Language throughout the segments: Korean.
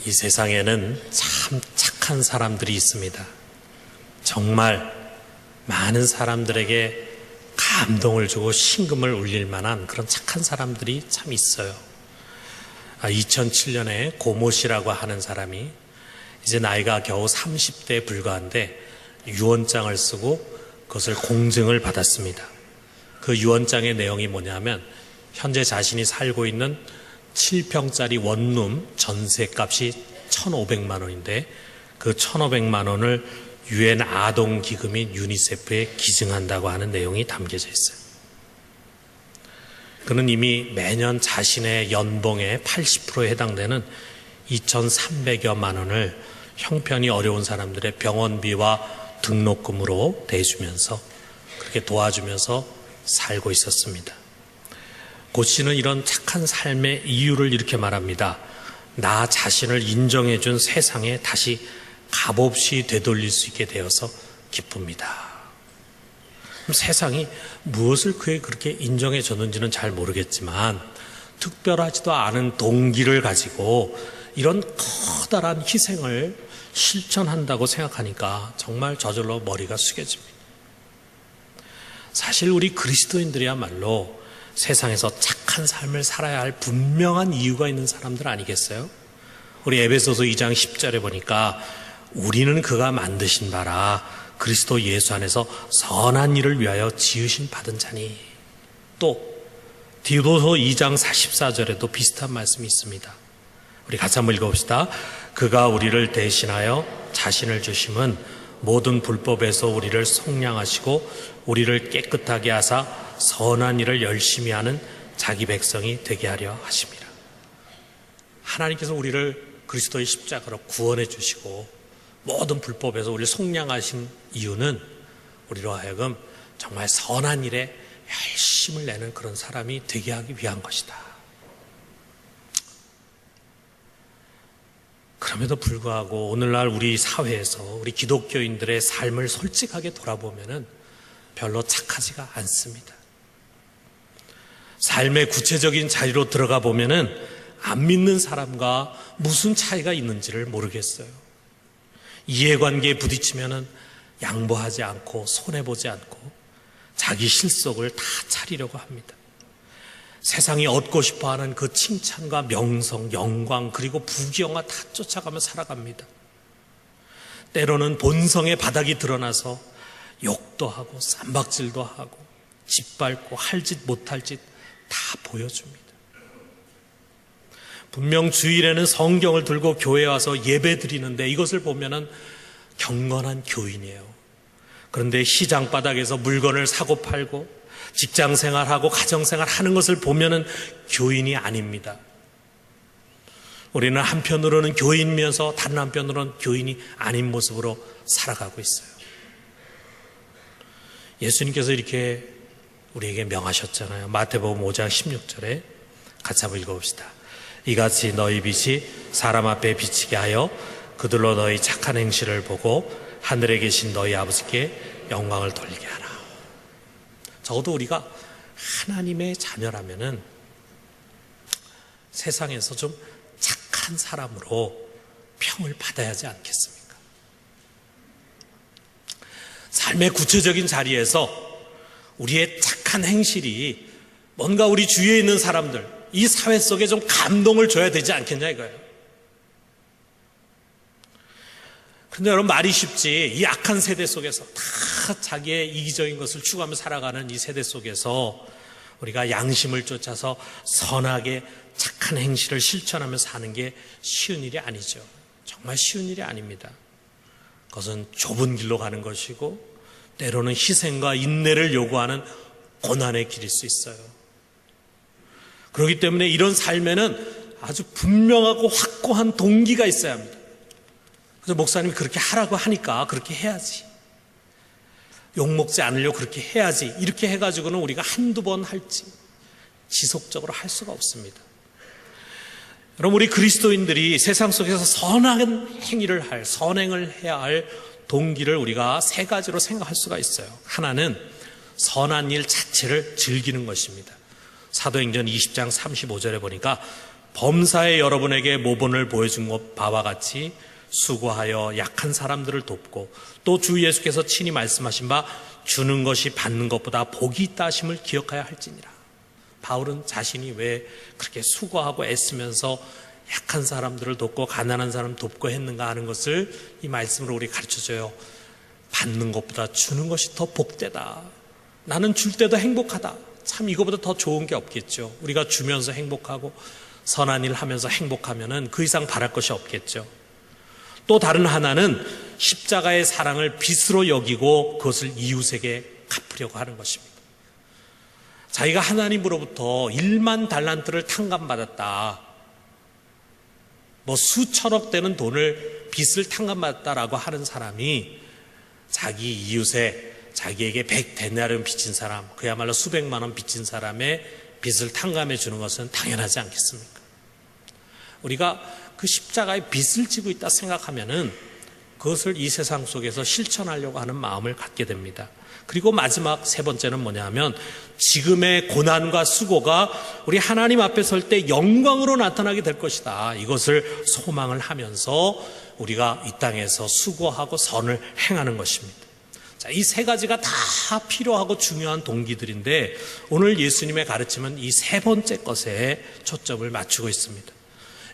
이 세상에는 참 착한 사람들이 있습니다. 정말 많은 사람들에게 감동을 주고 심금을 울릴 만한 그런 착한 사람들이 참 있어요. 2007년에 고모 씨라고 하는 사람이 이제 나이가 겨우 30대에 불과한데 유언장을 쓰고 그것을 공증을 받았습니다. 그 유언장의 내용이 뭐냐면 현재 자신이 살고 있는 7평짜리 원룸 전세값이 1,500만 원인데 그 1,500만 원을 유엔 아동기금인 유니세프에 기증한다고 하는 내용이 담겨져 있어요. 그는 이미 매년 자신의 연봉의 80%에 해당되는 2,300여만 원을 형편이 어려운 사람들의 병원비와 등록금으로 대주면서 그렇게 도와주면서 살고 있었습니다. 고 씨는 이런 착한 삶의 이유를 이렇게 말합니다. 나 자신을 인정해준 세상에 다시 값없이 되돌릴 수 있게 되어서 기쁩니다. 세상이 무엇을 그에 그렇게 인정해 줬는지는 잘 모르겠지만 특별하지도 않은 동기를 가지고 이런 커다란 희생을 실천한다고 생각하니까 정말 저절로 머리가 숙여집니다. 사실 우리 그리스도인들이야말로 세상에서 착한 삶을 살아야 할 분명한 이유가 있는 사람들 아니겠어요? 우리 에베소서 2장 10절에 보니까 우리는 그가 만드신 바라 그리스도 예수 안에서 선한 일을 위하여 지으신 받은 자니. 또 디도서 2장 44절에도 비슷한 말씀이 있습니다. 우리 같이 한번 읽어봅시다. 그가 우리를 대신하여 자신을 주심은 모든 불법에서 우리를 속량하시고 우리를 깨끗하게 하사 선한 일을 열심히 하는 자기 백성이 되게 하려 하십니다. 하나님께서 우리를 그리스도의 십자가로 구원해 주시고 모든 불법에서 우리를 속량하신 이유는 우리로 하여금 정말 선한 일에 열심을 내는 그런 사람이 되게 하기 위한 것이다. 그럼에도 불구하고 오늘날 우리 사회에서 우리 기독교인들의 삶을 솔직하게 돌아보면은 별로 착하지가 않습니다. 삶의 구체적인 자리로 들어가 보면은 안 믿는 사람과 무슨 차이가 있는지를 모르겠어요. 이해관계에 부딪히면은 양보하지 않고 손해보지 않고 자기 실속을 다 차리려고 합니다. 세상이 얻고 싶어하는 그 칭찬과 명성, 영광 그리고 부귀영화 다 쫓아가며 살아갑니다. 때로는 본성의 바닥이 드러나서 욕도 하고 쌈박질도 하고 짓밟고 할 짓 못할 짓 다 보여줍니다. 분명 주일에는 성경을 들고 교회에 와서 예배 드리는데 이것을 보면은 경건한 교인이에요. 그런데 시장 바닥에서 물건을 사고 팔고 직장 생활하고 가정 생활하는 것을 보면은 교인이 아닙니다. 우리는 한편으로는 교인이면서 다른 한편으로는 교인이 아닌 모습으로 살아가고 있어요. 예수님께서 이렇게 우리에게 명하셨잖아요. 마태복음 5장 16절에 같이 한번 읽어봅시다. 이같이 너희 빛이 사람 앞에 비치게 하여 그들로 너희 착한 행실을 보고 하늘에 계신 너희 아버지께 영광을 돌리게 하라. 적어도 우리가 하나님의 자녀라면은 세상에서 좀 착한 사람으로 평을 받아야 하지 않겠습니까? 삶의 구체적인 자리에서 우리의 착한 행실이 뭔가 우리 주위에 있는 사람들, 이 사회 속에 좀 감동을 줘야 되지 않겠냐 이거예요. 근데 여러분 말이 쉽지 이 악한 세대 속에서 다 자기의 이기적인 것을 추구하며 살아가는 이 세대 속에서 우리가 양심을 쫓아서 선하게 착한 행실을 실천하며 사는 게 쉬운 일이 아니죠. 정말 쉬운 일이 아닙니다. 그것은 좁은 길로 가는 것이고 때로는 희생과 인내를 요구하는 고난의 길일 수 있어요. 그렇기 때문에 이런 삶에는 아주 분명하고 확고한 동기가 있어야 합니다. 그래서 목사님이 그렇게 하라고 하니까 그렇게 해야지. 욕먹지 않으려고 그렇게 해야지. 이렇게 해가지고는 우리가 한두 번 할지 지속적으로 할 수가 없습니다. 여러분 우리 그리스도인들이 세상 속에서 선한 행위를 할, 선행을 해야 할 동기를 우리가 세 가지로 생각할 수가 있어요. 하나는 선한 일 자체를 즐기는 것입니다. 사도행전 20장 35절에 보니까 범사에 여러분에게 모본을 보여준 것 바와 같이 수고하여 약한 사람들을 돕고 또 주 예수께서 친히 말씀하신 바 주는 것이 받는 것보다 복이 있다 하심을 기억하여 할지니라. 바울은 자신이 왜 그렇게 수고하고 애쓰면서 약한 사람들을 돕고 가난한 사람 돕고 했는가 하는 것을 이 말씀으로 우리 가르쳐줘요. 받는 것보다 주는 것이 더 복되다. 나는 줄 때도 행복하다. 참 이거보다 더 좋은 게 없겠죠. 우리가 주면서 행복하고 선한 일 하면서 행복하면은 그 이상 바랄 것이 없겠죠. 또 다른 하나는 십자가의 사랑을 빚으로 여기고 그것을 이웃에게 갚으려고 하는 것입니다. 자기가 하나님으로부터 1만 달란트를 탕감받았다. 수천억 되는 돈을 빚을 탕감받았다라고 하는 사람이 자기 이웃에 자기에게 100데나리온 빚진 사람, 그야말로 수백만 원 빚진 사람의 빚을 탕감해 주는 것은 당연하지 않겠습니까? 우리가 그 십자가의 빚을 지고 있다 생각하면은 그것을 이 세상 속에서 실천하려고 하는 마음을 갖게 됩니다. 그리고 마지막 세 번째는 뭐냐 하면 지금의 고난과 수고가 우리 하나님 앞에 설 때 영광으로 나타나게 될 것이다. 이것을 소망을 하면서 우리가 이 땅에서 수고하고 선을 행하는 것입니다. 자, 이 세 가지가 다 필요하고 중요한 동기들인데 오늘 예수님의 가르침은 이 세 번째 것에 초점을 맞추고 있습니다.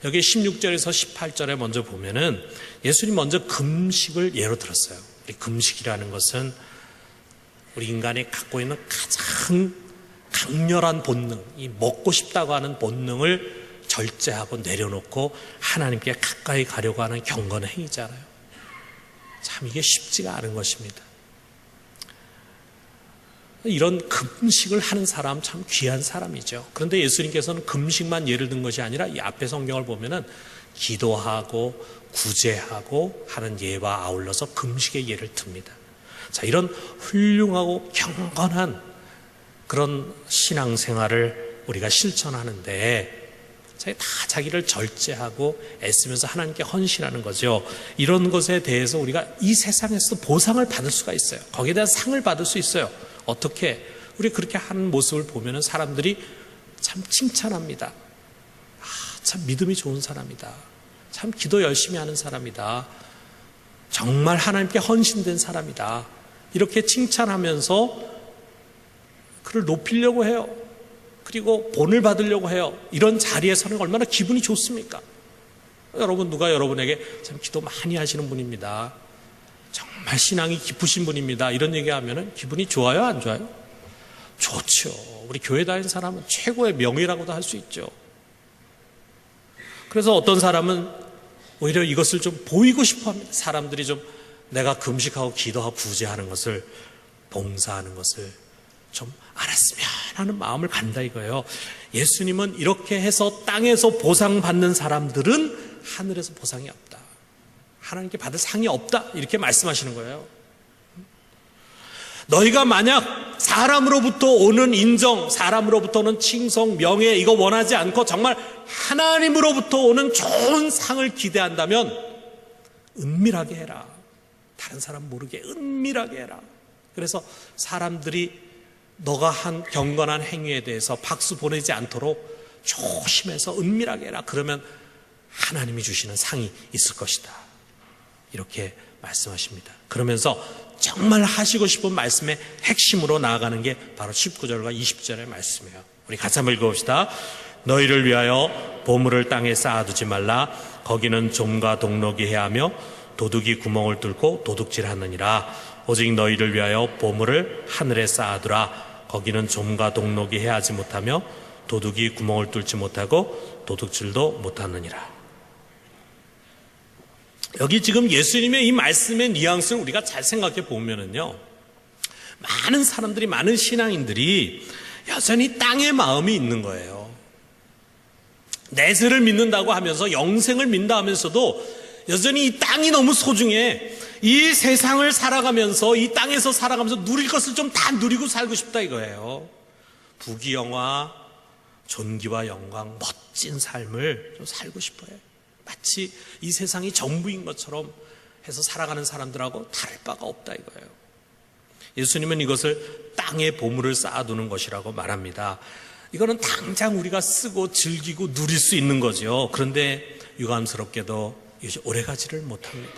여기 16절에서 18절에 먼저 보면은 예수님 먼저 금식을 예로 들었어요. 금식이라는 것은 우리 인간이 갖고 있는 가장 강렬한 본능, 이 먹고 싶다고 하는 본능을 절제하고 내려놓고 하나님께 가까이 가려고 하는 경건의 행위잖아요. 참 이게 쉽지가 않은 것입니다. 이런 금식을 하는 사람 참 귀한 사람이죠. 그런데 예수님께서는 금식만 예를 든 것이 아니라 이 앞에 성경을 보면은 기도하고 구제하고 하는 예와 아울러서 금식의 예를 듭니다. 자, 이런 훌륭하고 경건한 그런 신앙생활을 우리가 실천하는데 다 자기를 절제하고 애쓰면서 하나님께 헌신하는 거죠. 이런 것에 대해서 우리가 이 세상에서 보상을 받을 수가 있어요. 거기에 대한 상을 받을 수 있어요. 어떻게? 우리 그렇게 하는 모습을 보면 사람들이 참 칭찬합니다. 참 믿음이 좋은 사람이다. 참 기도 열심히 하는 사람이다. 정말 하나님께 헌신된 사람이다. 이렇게 칭찬하면서 그를 높이려고 해요. 그리고 본을 받으려고 해요. 이런 자리에서는 얼마나 기분이 좋습니까? 여러분, 누가 여러분에게 참 기도 많이 하시는 분입니다. 정말 신앙이 깊으신 분입니다. 이런 얘기하면 기분이 좋아요? 안 좋아요? 좋죠. 우리 교회 다니는 사람은 최고의 명예라고도 할 수 있죠. 그래서 어떤 사람은 오히려 이것을 좀 보이고 싶어 합니다. 사람들이 좀 내가 금식하고 기도하고 구제하는 것을, 봉사하는 것을 좀 알았으면 하는 마음을 간다 이거예요. 예수님은 이렇게 해서 땅에서 보상받는 사람들은 하늘에서 보상이 없다. 하나님께 받을 상이 없다. 이렇게 말씀하시는 거예요. 너희가 만약 사람으로부터 오는 인정, 사람으로부터 오는 칭송, 명예 이거 원하지 않고 정말 하나님으로부터 오는 좋은 상을 기대한다면 은밀하게 해라. 다른 사람 모르게 은밀하게 해라. 그래서 사람들이 너가 한 경건한 행위에 대해서 박수 보내지 않도록 조심해서 은밀하게 해라. 그러면 하나님이 주시는 상이 있을 것이다. 이렇게 말씀하십니다. 그러면서 정말 하시고 싶은 말씀의 핵심으로 나아가는 게 바로 19절과 20절의 말씀이에요. 우리 같이 한번 읽어봅시다. 너희를 위하여 보물을 땅에 쌓아두지 말라. 거기는 좀과 동록이 해하며 도둑이 구멍을 뚫고 도둑질하느니라. 오직 너희를 위하여 보물을 하늘에 쌓아두라. 거기는 좀과 동록이 해하지 못하며 도둑이 구멍을 뚫지 못하고 도둑질도 못하느니라. 여기 지금 예수님의 이 말씀의 뉘앙스를 우리가 잘 생각해 보면은요, 많은 사람들이, 많은 신앙인들이 여전히 땅의 마음이 있는 거예요. 내세를 믿는다고 하면서, 영생을 믿는다 하면서도 여전히 이 땅이 너무 소중해. 이 세상을 살아가면서, 이 땅에서 살아가면서 누릴 것을 좀 다 누리고 살고 싶다 이거예요. 부귀영화, 존귀와 영광, 멋진 삶을 좀 살고 싶어요. 마치 이 세상이 전부인 것처럼 해서 살아가는 사람들하고 다를 바가 없다 이거예요. 예수님은 이것을 땅에 보물을 쌓아두는 것이라고 말합니다. 이거는 당장 우리가 쓰고 즐기고 누릴 수 있는 거죠. 그런데 유감스럽게도 이것이 오래가지를 못합니다.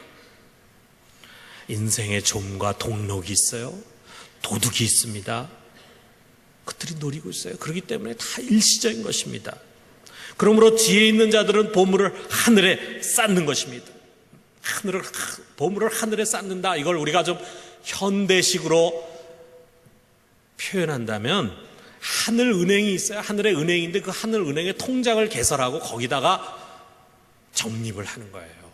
인생의 좀과 동록이 있어요. 도둑이 있습니다. 그들이 노리고 있어요. 그렇기 때문에 다 일시적인 것입니다. 그러므로 지혜 있는 자들은 보물을 하늘에 쌓는 것입니다. 보물을 하늘에 쌓는다. 이걸 우리가 좀 현대식으로 표현한다면 하늘은행이 있어요. 하늘의 은행인데 그 하늘은행의 통장을 개설하고 거기다가 적립을 하는 거예요.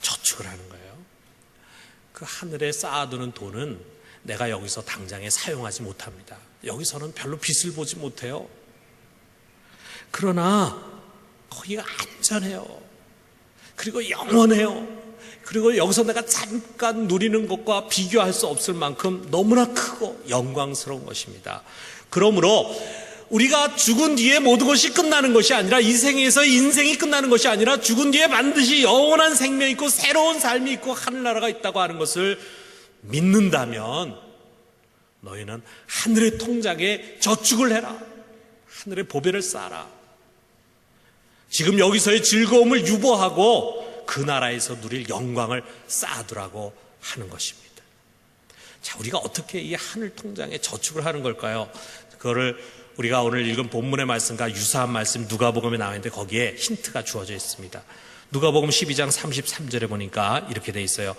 저축을 하는 거예요. 그 하늘에 쌓아두는 돈은 내가 여기서 당장에 사용하지 못합니다. 여기서는 별로 빛을 보지 못해요. 그러나 거기가 안전해요. 그리고 영원해요. 그리고 여기서 내가 잠깐 누리는 것과 비교할 수 없을 만큼 너무나 크고 영광스러운 것입니다. 그러므로 우리가 죽은 뒤에 모든 것이 끝나는 것이 아니라, 이 생에서 인생이 끝나는 것이 아니라 죽은 뒤에 반드시 영원한 생명이 있고 새로운 삶이 있고 하늘나라가 있다고 하는 것을 믿는다면 너희는 하늘의 통장에 저축을 해라. 하늘의 보배를 쌓아라. 지금 여기서의 즐거움을 유보하고 그 나라에서 누릴 영광을 쌓아두라고 하는 것입니다. 자, 우리가 어떻게 이 하늘 통장에 저축을 하는 걸까요? 그거를 우리가 오늘 읽은 본문의 말씀과 유사한 말씀 누가복음에 나와 있는데 거기에 힌트가 주어져 있습니다. 누가복음 12장 33절에 보니까 이렇게 돼 있어요.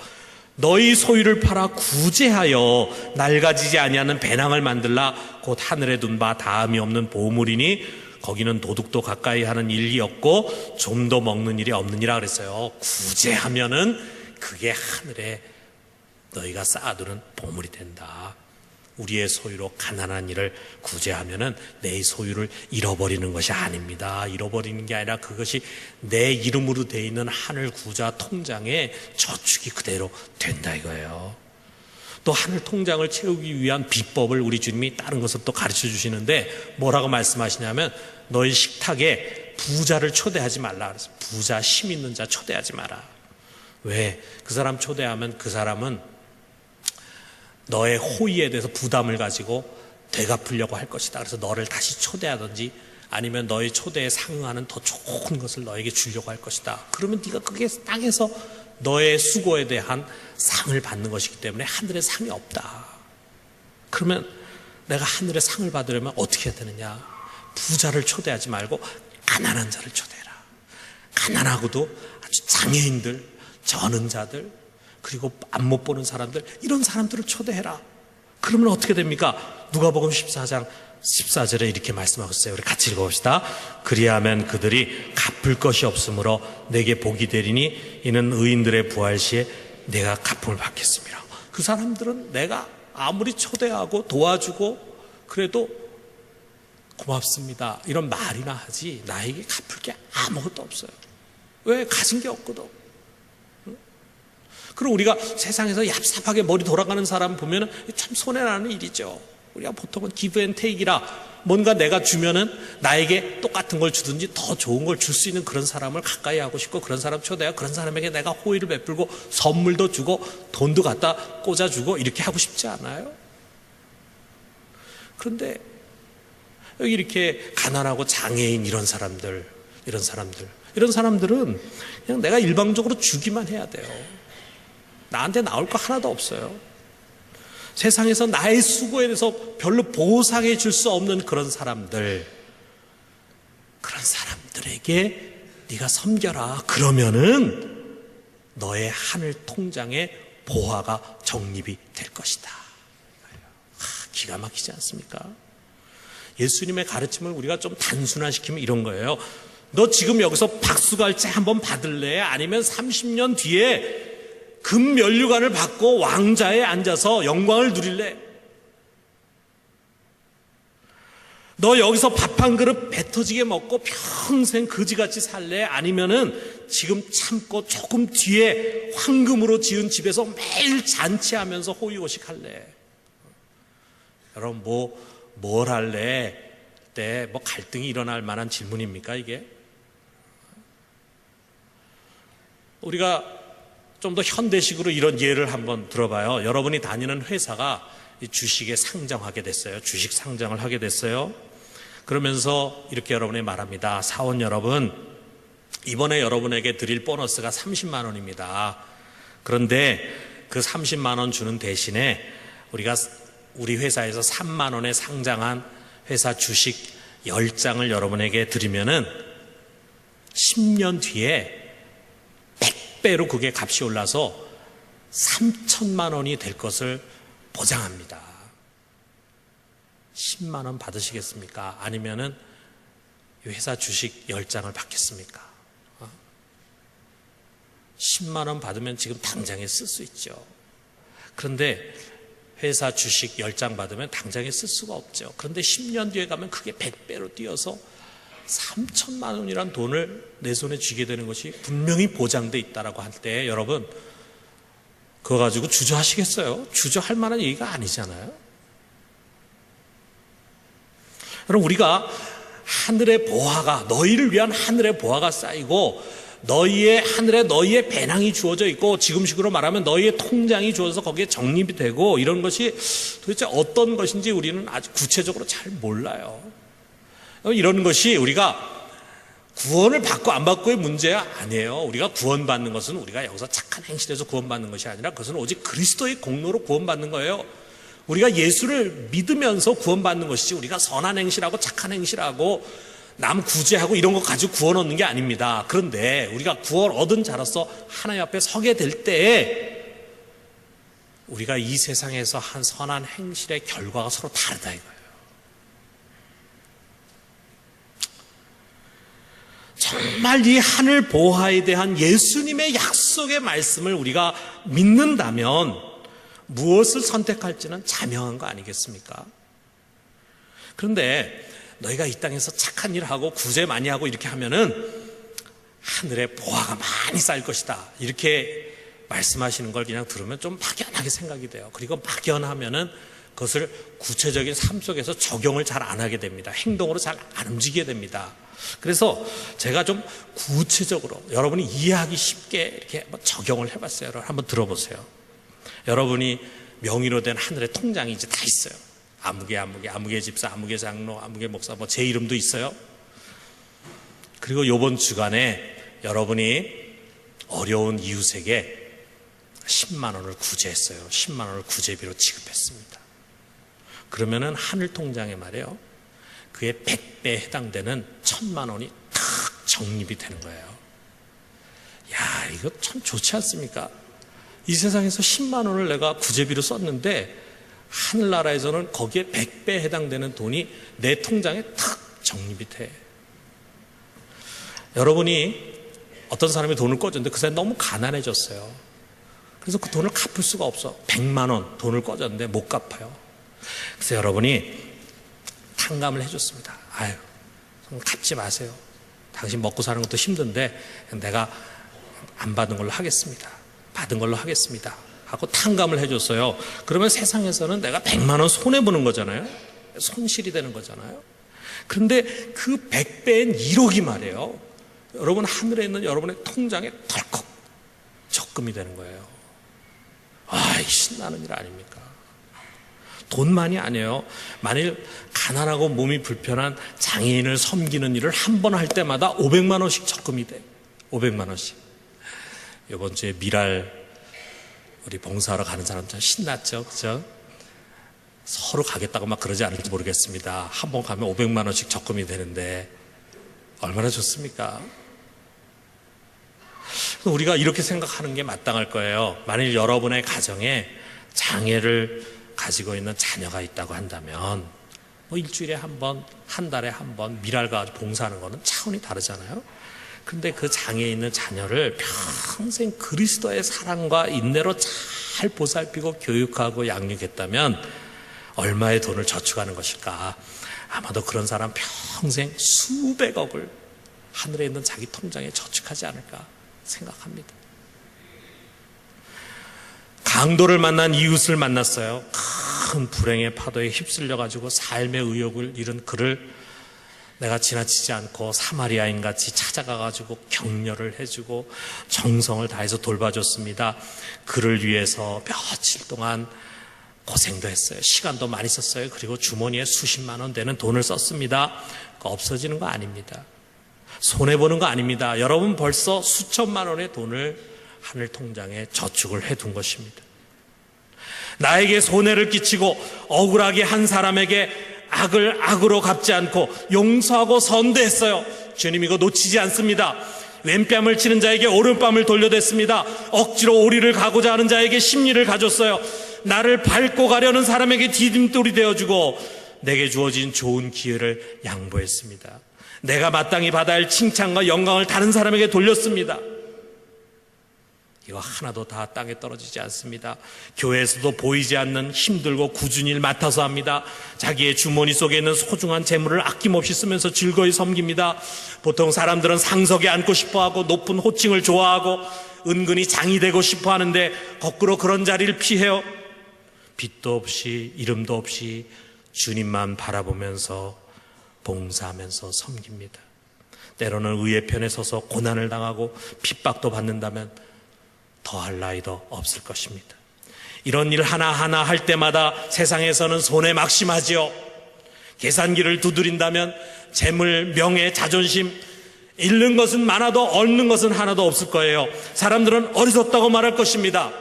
너희 소유를 팔아 구제하여 낡아지지 아니하는 배낭을 만들라. 곧 하늘에 둔 바 다함이 없는 보물이니 거기는 도둑도 가까이 하는 일이 없고 좀도 먹는 일이 없느니라 그랬어요. 구제하면은 그게 하늘에 너희가 쌓아두는 보물이 된다. 우리의 소유로 가난한 일을 구제하면은 내 소유를 잃어버리는 것이 아닙니다. 잃어버리는 게 아니라 그것이 내 이름으로 되어 있는 하늘 구자 통장에 저축이 그대로 된다 이거예요. 또 하늘 통장을 채우기 위한 비법을 우리 주님이 다른 것을 또 가르쳐 주시는데 뭐라고 말씀하시냐면 너희 식탁에 부자를 초대하지 말라 그랬어요. 부자, 힘 있는 자 초대하지 마라. 왜? 그 사람 초대하면 그 사람은 너의 호의에 대해서 부담을 가지고 되갚으려고 할 것이다. 그래서 너를 다시 초대하든지 아니면 너의 초대에 상응하는 더 좋은 것을 너에게 주려고 할 것이다. 그러면 네가 그게 땅에서 너의 수고에 대한 상을 받는 것이기 때문에 하늘에 상이 없다. 그러면 내가 하늘에 상을 받으려면 어떻게 해야 되느냐? 부자를 초대하지 말고 가난한 자를 초대해라. 가난하고도 아주 장애인들, 저는 자들, 그리고 안 못 보는 사람들, 이런 사람들을 초대해라. 그러면 어떻게 됩니까? 누가복음 14장 14절에 이렇게 말씀하고 있어요. 우리 같이 읽어봅시다. 그리하면 그들이 갚을 것이 없으므로 내게 복이 되리니 이는 의인들의 부활 시에 내가 갚음을 받겠습니다. 그 사람들은 내가 아무리 초대하고 도와주고 그래도 고맙습니다 이런 말이나 하지 나에게 갚을 게 아무것도 없어요. 왜? 가진 게 없거든. 그리고 우리가 세상에서 얍삽하게 머리 돌아가는 사람 보면 참 손해나는 일이죠. 우리가 보통은 기브 앤 테이크이라 뭔가 내가 주면은 나에게 똑같은 걸 주든지 더 좋은 걸 줄 수 있는 그런 사람을 가까이 하고 싶고 그런 사람 초대하고 그런 사람에게 내가 호의를 베풀고 선물도 주고 돈도 갖다 꽂아주고 이렇게 하고 싶지 않아요? 그런데 여기 이렇게 가난하고 장애인 이런 사람들은 그냥 내가 일방적으로 주기만 해야 돼요. 나한테 나올 거 하나도 없어요. 세상에서 나의 수고에 대해서 별로 보상해 줄 수 없는 그런 사람들에게 네가 섬겨라. 그러면은 너의 하늘 통장에 보화가 적립이 될 것이다. 기가 막히지 않습니까? 예수님의 가르침을 우리가 좀 단순화시키면 이런 거예요. 너 지금 여기서 박수갈채 한번 받을래? 아니면 30년 뒤에 금면류관을 받고 왕자에 앉아서 영광을 누릴래? 너 여기서 밥 한 그릇 배 터지게 먹고 평생 거지같이 살래? 아니면은 지금 참고 조금 뒤에 황금으로 지은 집에서 매일 잔치하면서 호의호식 할래? 여러분 뭘 할래? 때 뭐 갈등이 일어날 만한 질문입니까 이게? 우리가 좀 더 현대식으로 이런 예를 한번 들어봐요. 여러분이 다니는 회사가 주식에 상장하게 됐어요. 주식 상장을 하게 됐어요. 그러면서 이렇게 여러분에게 말합니다. 사원 여러분, 이번에 여러분에게 드릴 보너스가 30만 원입니다. 그런데 그 30만 원 주는 대신에 우리 회사에서 3만 원에 상장한 회사 주식 10장을 여러분에게 드리면은 10년 뒤에 100배로 그게 값이 올라서 3천만 원이 될 것을 보장합니다. 10만 원 받으시겠습니까? 아니면은 회사 주식 10장을 받겠습니까? 10만 원 받으면 지금 당장에 쓸 수 있죠. 그런데 회사 주식 10장 받으면 당장에 쓸 수가 없죠. 그런데 10년 뒤에 가면 그게 100배로 뛰어서 3천만 원이란 돈을 내 손에 쥐게 되는 것이 분명히 보장돼 있다라고 할 때 여러분, 그거 가지고 주저하시겠어요? 주저할 만한 얘기가 아니잖아요. 여러분, 우리가 하늘의 보화가, 너희를 위한 하늘의 보화가 쌓이고 하늘에 너희의 배낭이 주어져 있고, 지금식으로 말하면 너희의 통장이 주어져서 거기에 적립이 되고, 이런 것이 도대체 어떤 것인지 우리는 아직 구체적으로 잘 몰라요. 이런 것이 우리가 구원을 받고 안 받고의 문제가 아니에요. 우리가 구원받는 것은 우리가 여기서 착한 행실에서 구원받는 것이 아니라 그것은 오직 그리스도의 공로로 구원받는 거예요. 우리가 예수를 믿으면서 구원받는 것이지, 우리가 선한 행실하고 착한 행실하고 남 구제하고 이런 거 가지고 구원 얻는 게 아닙니다. 그런데 우리가 구원 얻은 자로서 하나님 앞에 서게 될 때에 우리가 이 세상에서 한 선한 행실의 결과가 서로 다르다 이거예요. 정말 이 하늘 보화에 대한 예수님의 약속의 말씀을 우리가 믿는다면 무엇을 선택할지는 자명한 거 아니겠습니까? 그런데 너희가 이 땅에서 착한 일을 하고 구제 많이 하고 이렇게 하면은 하늘에 보화가 많이 쌓일 것이다, 이렇게 말씀하시는 걸 그냥 들으면 좀 막연하게 생각이 돼요. 그리고 막연하면은 그것을 구체적인 삶 속에서 적용을 잘 안 하게 됩니다. 행동으로 잘 안 움직이게 됩니다. 그래서 제가 좀 구체적으로 여러분이 이해하기 쉽게 이렇게 한번 적용을 해봤어요. 여러분 한번 들어보세요. 여러분이 명의로 된 하늘의 통장이 이제 다 있어요. 아무개 집사, 아무개 장로, 아무개 목사, 뭐 제 이름도 있어요. 그리고 이번 주간에 여러분이 어려운 이웃에게 10만 원을 구제했어요. 10만 원을 구제비로 지급했습니다. 그러면은 하늘 통장에 말이에요, 그의 100배에 해당되는 1000만 원이 탁 적립이 되는 거예요. 야, 이거 참 좋지 않습니까? 이 세상에서 10만 원을 내가 구제비로 썼는데 하늘나라에서는 거기에 100배에 해당되는 돈이 내 통장에 탁 적립이 돼. 여러분이 어떤 사람이 돈을 꿔줬는데 그 사람이 너무 가난해졌어요. 그래서 그 돈을 갚을 수가 없어. 100만 원 돈을 꿔줬는데 못 갚아요. 그래서 여러분이 탕감을 해줬습니다. 아유, 갚지 마세요. 당신 먹고 사는 것도 힘든데 내가 안 받은 걸로 하겠습니다. 받은 걸로 하겠습니다 하고 탕감을 해줬어요. 그러면 세상에서는 내가 100만 원 손해보는 거잖아요. 손실이 되는 거잖아요. 그런데 그 100배엔 1억이 말이에요, 여러분 하늘에 있는 여러분의 통장에 덜컥 적금이 되는 거예요. 아, 신나는 일 아닙니까? 돈만이 아니에요. 만일 가난하고 몸이 불편한 장애인을 섬기는 일을 한 번 할 때마다 500만 원씩 적금이 돼. 500만 원씩. 이번 주에 미랄 우리 봉사하러 가는 사람 참 신났죠, 그죠? 서로 가겠다고 막 그러지 않을지 모르겠습니다. 한 번 가면 500만 원씩 적금이 되는데 얼마나 좋습니까? 우리가 이렇게 생각하는 게 마땅할 거예요. 만일 여러분의 가정에 장애를 가지고 있는 자녀가 있다고 한다면 뭐 일주일에 한 번, 한 달에 한 번 미랄과 봉사하는 거는 차원이 다르잖아요. 근데 그 장애에 있는 자녀를 평생 그리스도의 사랑과 인내로 잘 보살피고 교육하고 양육했다면 얼마의 돈을 저축하는 것일까? 아마도 그런 사람 평생 수백억을 하늘에 있는 자기 통장에 저축하지 않을까 생각합니다. 강도를 만난 이웃을 만났어요. 큰 불행의 파도에 휩쓸려가지고 삶의 의욕을 잃은 그를 내가 지나치지 않고 사마리아인 같이 찾아가가지고 격려를 해주고 정성을 다해서 돌봐줬습니다. 그를 위해서 며칠 동안 고생도 했어요. 시간도 많이 썼어요. 그리고 주머니에 수십만 원 되는 돈을 썼습니다. 없어지는 거 아닙니다. 손해보는 거 아닙니다. 여러분 벌써 수천만 원의 돈을 하늘 통장에 저축을 해둔 것입니다. 나에게 손해를 끼치고 억울하게 한 사람에게 악을 악으로 갚지 않고 용서하고 선대했어요. 주님 이거 놓치지 않습니다. 왼뺨을 치는 자에게 오른뺨을 돌려댔습니다. 억지로 오리를 가고자 하는 자에게 심리를 가졌어요. 나를 밟고 가려는 사람에게 디딤돌이 되어주고 내게 주어진 좋은 기회를 양보했습니다. 내가 마땅히 받아야 할 칭찬과 영광을 다른 사람에게 돌렸습니다. 이거 하나도 다 땅에 떨어지지 않습니다. 교회에서도 보이지 않는 힘들고 굳은 일 맡아서 합니다. 자기의 주머니 속에 있는 소중한 재물을 아낌없이 쓰면서 즐거이 섬깁니다. 보통 사람들은 상석에 앉고 싶어하고 높은 호칭을 좋아하고 은근히 장이 되고 싶어 하는데 거꾸로 그런 자리를 피해요. 빛도 없이 이름도 없이 주님만 바라보면서 봉사하면서 섬깁니다. 때로는 의의 편에 서서 고난을 당하고 핍박도 받는다면 더할 나위도 없을 것입니다. 이런 일 하나하나 할 때마다 세상에서는 손해 막심하지요. 계산기를 두드린다면 재물, 명예, 자존심 잃는 것은 많아도 얻는 것은 하나도 없을 거예요. 사람들은 어리석다고 말할 것입니다.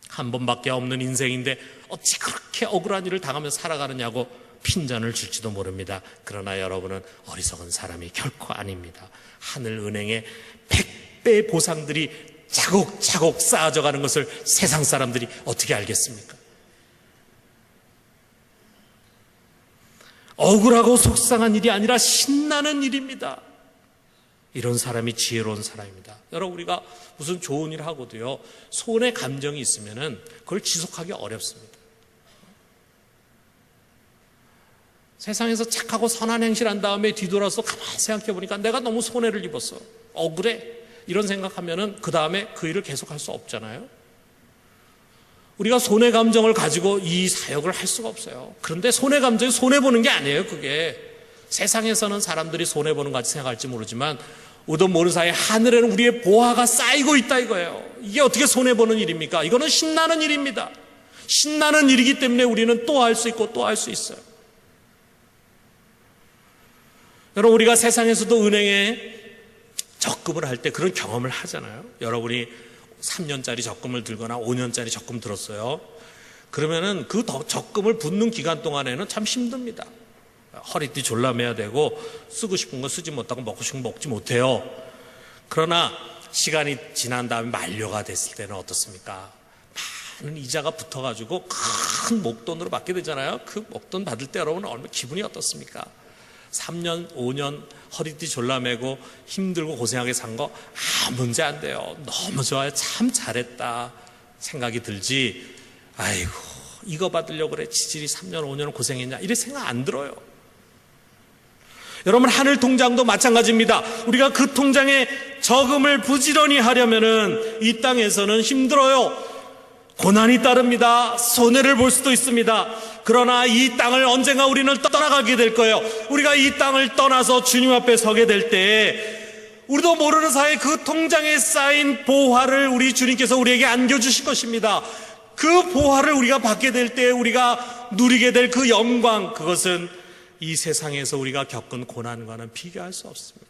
한 번밖에 없는 인생인데 어찌 그렇게 억울한 일을 당하며 살아가느냐고 핀잔을 줄지도 모릅니다. 그러나 여러분은 어리석은 사람이 결코 아닙니다. 하늘 은행에 100배의 보상들이 차곡차곡 쌓아져 가는 것을 세상 사람들이 어떻게 알겠습니까? 억울하고 속상한 일이 아니라 신나는 일입니다. 이런 사람이 지혜로운 사람입니다. 여러분 우리가 무슨 좋은 일 하고도요 손해 감정이 있으면은 그걸 지속하기 어렵습니다. 세상에서 착하고 선한 행실을 한 다음에 뒤돌아서 가만히 생각해 보니까 내가 너무 손해를 입었어. 억울해. 이런 생각하면은 그 다음에 그 일을 계속할 수 없잖아요. 우리가 손해 감정을 가지고 이 사역을 할 수가 없어요. 그런데 손해 감정이 손해 보는 게 아니에요. 그게 세상에서는 사람들이 손해 보는 것 같이 생각할지 모르지만 우도 모르는 사이에 하늘에는 우리의 보화가 쌓이고 있다 이거예요. 이게 어떻게 손해 보는 일입니까? 이거는 신나는 일입니다. 신나는 일이기 때문에 우리는 또 할 수 있고 또 할 수 있어요. 여러분 우리가 세상에서도 은행에 적금을 할 때 그런 경험을 하잖아요. 여러분이 3년짜리 적금을 들거나 5년짜리 적금 들었어요. 그러면은 그 적금을 붓는 기간 동안에는 참 힘듭니다. 허리띠 졸라매야 되고 쓰고 싶은 거 쓰지 못하고 먹고 싶은 거 먹지 못해요. 그러나 시간이 지난 다음에 만료가 됐을 때는 어떻습니까? 많은 이자가 붙어가지고 큰 목돈으로 받게 되잖아요. 그 목돈 받을 때 여러분은 얼마나 기분이 어떻습니까? 3년, 5년 허리띠 졸라매고 힘들고 고생하게 산 거 문제 안 돼요. 너무 좋아요. 참 잘했다 생각이 들지 아이고 이거 받으려고 그래 지질이 3년, 5년 고생했냐 이래 생각 안 들어요. 여러분 하늘 통장도 마찬가지입니다. 우리가 그 통장에 저금을 부지런히 하려면은 이 땅에서는 힘들어요. 고난이 따릅니다. 손해를 볼 수도 있습니다. 그러나 이 땅을 언젠가 우리는 떠나가게 될 거예요. 우리가 이 땅을 떠나서 주님 앞에 서게 될 때 우리도 모르는 사이에 그 통장에 쌓인 보화를 우리 주님께서 우리에게 안겨주실 것입니다. 그 보화를 우리가 받게 될 때 우리가 누리게 될 그 영광, 그것은 이 세상에서 우리가 겪은 고난과는 비교할 수 없습니다.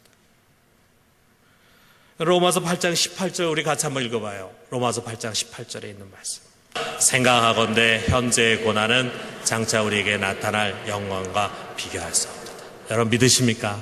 로마서 8장 18절 우리 같이 한번 읽어봐요. 로마서 8장 18절에 있는 말씀. 생각하건대 현재의 고난은 장차 우리에게 나타날 영광과 비교할 수 없다. 여러분 믿으십니까?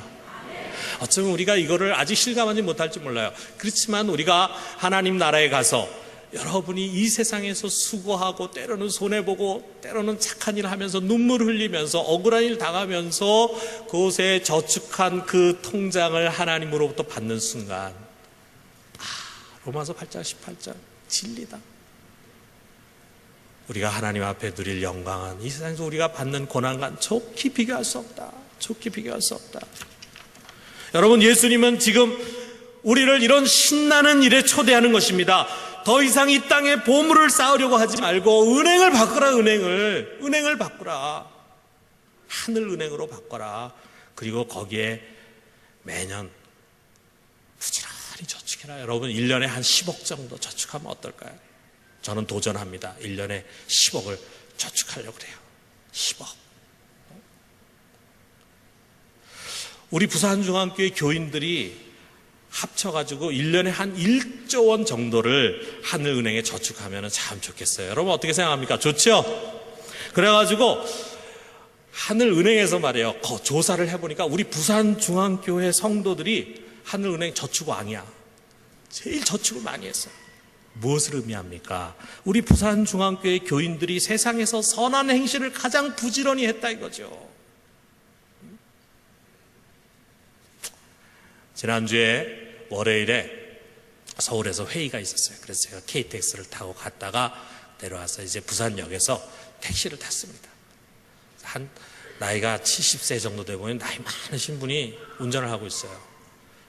어쩌면 우리가 이거를 아직 실감하지 못할지 몰라요. 그렇지만 우리가 하나님 나라에 가서 여러분이 이 세상에서 수고하고 때로는 손해보고 때로는 착한 일 하면서 눈물 흘리면서 억울한 일 당하면서 그곳에 저축한 그 통장을 하나님으로부터 받는 순간 로마서 8장 18절 진리다. 우리가 하나님 앞에 누릴 영광은 이 세상에서 우리가 받는 고난과 좋게 비교할 수 없다. 좋게 비교할 수 없다. 여러분 예수님은 지금 우리를 이런 신나는 일에 초대하는 것입니다. 더 이상 이 땅에 보물을 쌓으려고 하지 말고 은행을 바꾸라. 은행을 바꾸라. 하늘 은행으로 바꿔라. 그리고 거기에 매년 부지런히 저축해라. 여러분 1년에 한 10억 정도 저축하면 어떨까요? 저는 도전합니다. 1년에 10억을 저축하려고 그래요. 10억. 우리 부산중앙교회 교인들이 합쳐가지고 1년에 한 1조 원 정도를 하늘은행에 저축하면 참 좋겠어요. 여러분 어떻게 생각합니까? 좋죠? 그래가지고 하늘은행에서 말이에요. 조사를 해보니까 우리 부산중앙교회 성도들이 하늘은행 저축왕이야. 제일 저축을 많이 했어요. 무엇을 의미합니까? 우리 부산중앙교회 교인들이 세상에서 선한 행실을 가장 부지런히 했다 이거죠. 지난주에 월요일에 서울에서 회의가 있었어요. 그래서 제가 KTX를 타고 갔다가 내려와서 이제 부산역에서 택시를 탔습니다. 한 나이가 70세 정도 돼 보면 나이 많으신 분이 운전을 하고 있어요.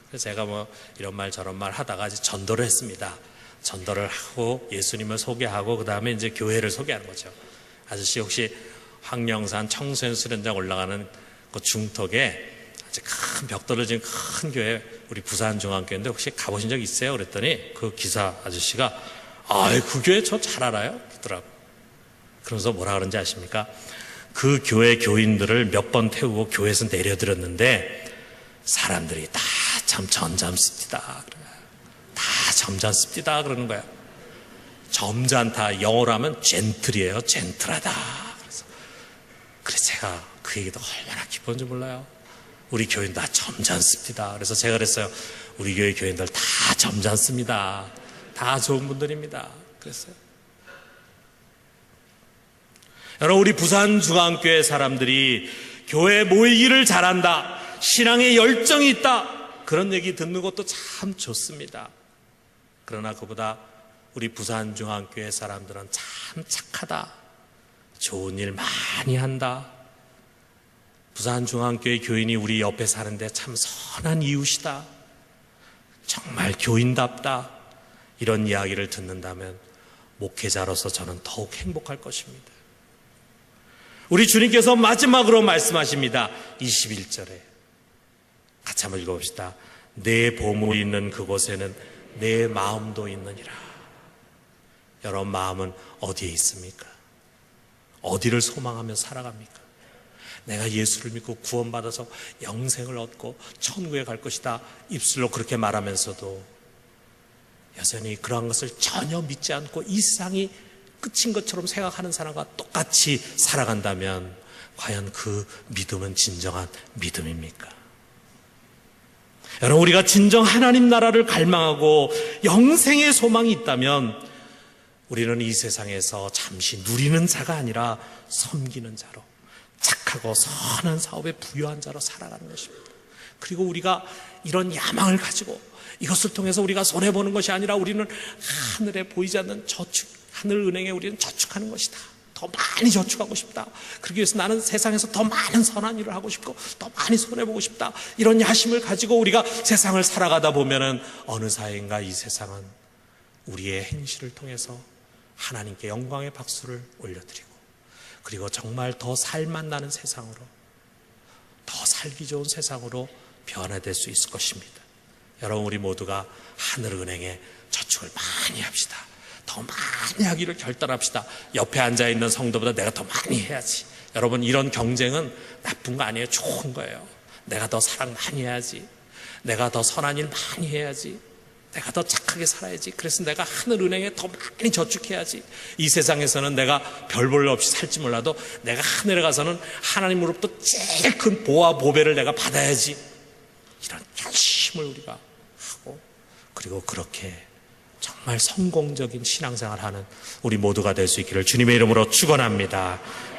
그래서 제가 뭐 이런 말 저런 말 하다가 이제 전도를 했습니다. 전도를 하고 예수님을 소개하고 그 다음에 이제 교회를 소개하는 거죠. 아저씨 혹시 황령산 청소년 수련장 올라가는 그 중턱에 아주 큰 벽 떨어진 큰 교회 우리 부산중앙교회인데 혹시 가보신 적 있어요? 그랬더니 그 기사 아저씨가 그 교회 저 잘 알아요? 그러더라고. 그러면서 뭐라 그런지 아십니까? 그 교회 교인들을 몇 번 태우고 교회에서 내려드렸는데 사람들이 다 참 점잖습니다. 다 점잖습니다. 그러는 거야. 점잖다. 영어로 하면 젠틀이에요. 젠틀하다. 그래서 제가 그 얘기도 얼마나 기쁜지 몰라요. 우리 교인 다 점잖습니다. 그래서 제가 그랬어요. 우리 교회 교인들 다 점잖습니다. 다 좋은 분들입니다. 그랬어요. 여러분 우리 부산중앙교회 사람들이 교회 모이기를 잘한다. 신앙에 열정이 있다. 그런 얘기 듣는 것도 참 좋습니다. 그러나 그보다 우리 부산중앙교회 사람들은 참 착하다. 좋은 일 많이 한다. 부산중앙교회 교인이 우리 옆에 사는데 참 선한 이웃이다. 정말 교인답다. 이런 이야기를 듣는다면 목회자로서 저는 더욱 행복할 것입니다. 우리 주님께서 마지막으로 말씀하십니다. 21절에 같이 한번 읽어봅시다. 내 보물이 있는 그곳에는 내 마음도 있느니라. 여러분 마음은 어디에 있습니까? 어디를 소망하며 살아갑니까? 내가 예수를 믿고 구원받아서 영생을 얻고 천국에 갈 것이다. 입술로 그렇게 말하면서도 여전히 그러한 것을 전혀 믿지 않고 이 세상이 끝인 것처럼 생각하는 사람과 똑같이 살아간다면 과연 그 믿음은 진정한 믿음입니까? 여러분 우리가 진정 하나님 나라를 갈망하고 영생의 소망이 있다면 우리는 이 세상에서 잠시 누리는 자가 아니라 섬기는 자로 착하고 선한 사업에 부유한 자로 살아가는 것입니다. 그리고 우리가 이런 야망을 가지고 이것을 통해서 우리가 손해보는 것이 아니라 우리는 하늘에 보이지 않는 저축, 하늘은행에 우리는 저축하는 것이다. 더 많이 저축하고 싶다. 그러기 위해서 나는 세상에서 더 많은 선한 일을 하고 싶고 더 많이 손해보고 싶다. 이런 야심을 가지고 우리가 세상을 살아가다 보면은 어느 사이인가 이 세상은 우리의 행실을 통해서 하나님께 영광의 박수를 올려드리고 그리고 정말 더 살맛 나는 세상으로 더 살기 좋은 세상으로 변화될 수 있을 것입니다. 여러분 우리 모두가 하늘은행에 저축을 많이 합시다. 더 많이 하기를 결단합시다. 옆에 앉아있는 성도보다 내가 더 많이 해야지. 여러분 이런 경쟁은 나쁜 거 아니에요. 좋은 거예요. 내가 더 사랑 많이 해야지. 내가 더 선한 일 많이 해야지. 내가 더 착하게 살아야지. 그래서 내가 하늘은행에 더 많이 저축해야지. 이 세상에서는 내가 별 볼 일 없이 살지 몰라도 내가 하늘에 가서는 하나님으로부터 제일 큰 보화 보배를 내가 받아야지. 이런 결심을 우리가 하고 그리고 그렇게 정말 성공적인 신앙생활을 하는 우리 모두가 될 수 있기를 주님의 이름으로 축원합니다.